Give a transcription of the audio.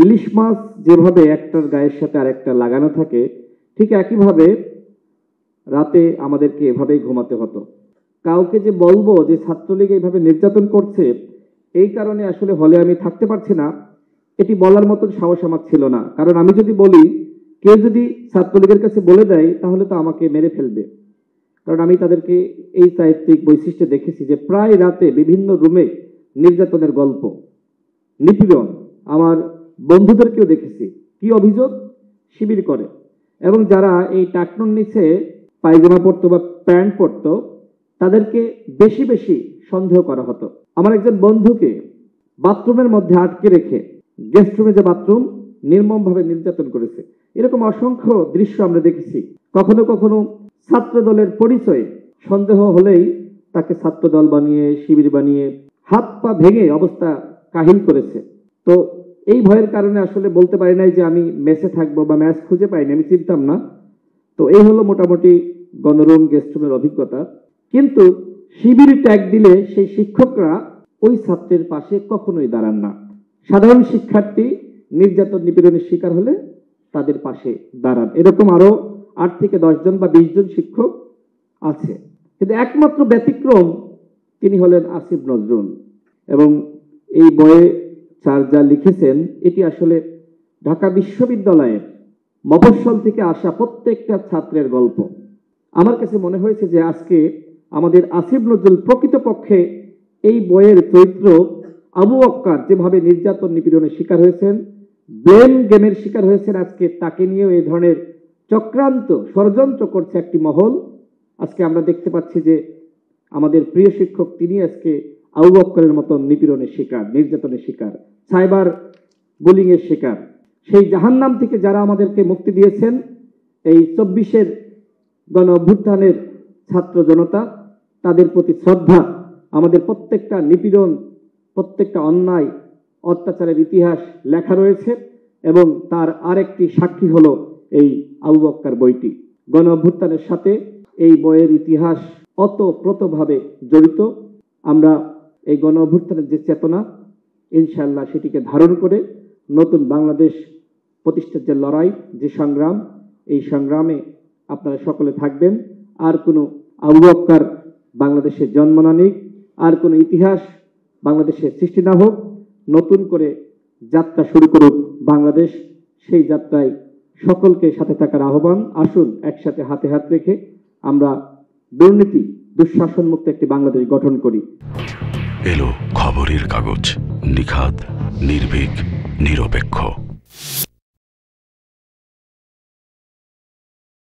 ইলিশ মাছ যেভাবে একটার গায়ের সাথে আরেকটা লাগানো থাকে, ঠিক একইভাবে রাতে আমাদেরকে এভাবেই ঘুমাতে হতো। কাউকে যে বলবো যে ছাত্রলীগ এইভাবে নির্যাতন করছে, এই কারণে আসলে হলে আমি থাকতে পারছি না, এটি বলার মতন সাহস আমার ছিল না। কারণ আমি যদি বলি, কেউ যদি ছাত্রলীগের কাছে বলে দেয় তাহলে তো আমাকে মেরে ফেলবে। কারণ আমি তাদেরকে এই চারিত্রিক বৈশিষ্ট্যে দেখেছি যে প্রায় রাতে বিভিন্ন রুমে নির্যাতনের গল্প, নিপীড়ন। আমার বন্ধুদেরকেও দেখেছি। কি অভিযোগ? শিবির করে। এবং যারা এই টাকনুর নিচে পায়জামা পরতো বা প্যান্ট পরতো, তাদেরকে বেশি বেশি সন্দেহ করা হতো। আমার একজন বন্ধুকে বাথরুমের মধ্যে আটকে রেখে, গেস্ট রুমে যে বাথরুম, নির্মমভাবে নির্যাতন করেছে। এরকম অসংখ্য দৃশ্য আমরা দেখেছি। কখনো কখনো ছাত্র দলের পরিচয়ে সন্দেহ হলেই তাকে ছাত্র দল বানিয়ে, শিবির বানিয়ে, হাত পা ভেঙে অবস্থা কাহিল করেছে। তো এই ভয়ের কারণে আসলে বলতে পারি নাই যে আমি মেসে থাকবো বা ম্যাচ খুঁজে পাইনি, আমি চিনতাম না। তো এই হলো মোটামুটি গণরুম গেস্ট রুমের অভিজ্ঞতা। কিন্তু শিবির ট্যাগ দিলে সেই শিক্ষকরা ওই ছাত্রের পাশে কখনোই দাঁড়ান না। সাধারণ শিক্ষার্থী নির্যাতন নিপীড়নের শিকার হলে তাদের পাশে দাঁড়ান। এরকম আরো 8 থেকে 10 জন বা 20 জন শিক্ষক আছে। কিন্তু একমাত্র ব্যতিক্রম তিনি হলেন আসিফ নজরুল। এবং এই বইয়ে স্যার যা লিখেছেন, এটি আসলে ঢাকা বিশ্ববিদ্যালয়ের মফস্বল থেকে আসা প্রত্যেকটা ছাত্রের গল্প। আমার কাছে মনে হয়েছে যে আজকে আমাদের আসিফ নজরুল প্রকৃতপক্ষে এই বইয়ের চরিত্র আবু বক্কর যেভাবে নির্যাতন নিপীড়নের শিকার হয়েছেন, ব্লেম গেমের শিকার হয়েছেন, আজকে তাকে নিয়েও এই ধরনের চক্রান্ত ষড়যন্ত্র করছে একটি মহল। আজকে আমরা দেখতে পাচ্ছি যে আমাদের প্রিয় শিক্ষক তিনি আজকে আবু বক্করের মতন নিপীড়নের শিকার, নির্যাতনের শিকার, সাইবার বুলিং এর শিকার। সেই জাহান্নাম থেকে যারা আমাদেরকে মুক্তি দিয়েছেন, এই 24-এর গণ অভ্যুত্থানের ছাত্র জনতা, তাদের প্রতি শ্রদ্ধা। আমাদের প্রত্যেকটা নিপীড়ন, প্রত্যেকটা অন্যায় অত্যাচারের ইতিহাস লেখা রয়েছে এবং তার আরেকটি সাক্ষী হলো এই আবু বক্কর বইটি। গণ অভ্যুত্থানের সাথে এই বইয়ের ইতিহাস অতপ্রতভাবে জড়িত। আমরা এই গণ অভ্যুত্থানের যে চেতনা, ইনশাআল্লাহ সেটিকে ধারণ করে নতুন বাংলাদেশ প্রতিষ্ঠার যে লড়াই, যে সংগ্রাম, এই সংগ্রামে আপনারা সকলে থাকবেন। আর কোনো আবু বক্কর বাংলাদেশে জন্ম না নিক, আর কোনো ইতিহাস বাংলাদেশে সৃষ্টি না হোক, নতুন করে যাত্রা শুরু করুক বাংলাদেশ। সেই যাত্রায় সকলকে সাথে থাকার আহ্বান। আসুন একসাথে হাতে হাত রেখে আমরা দুর্নীতি, দুঃশাসন মুক্ত একটি বাংলাদেশ গঠন করি। এলো খবরের কাগজ, নিখাত, নির্ভীক,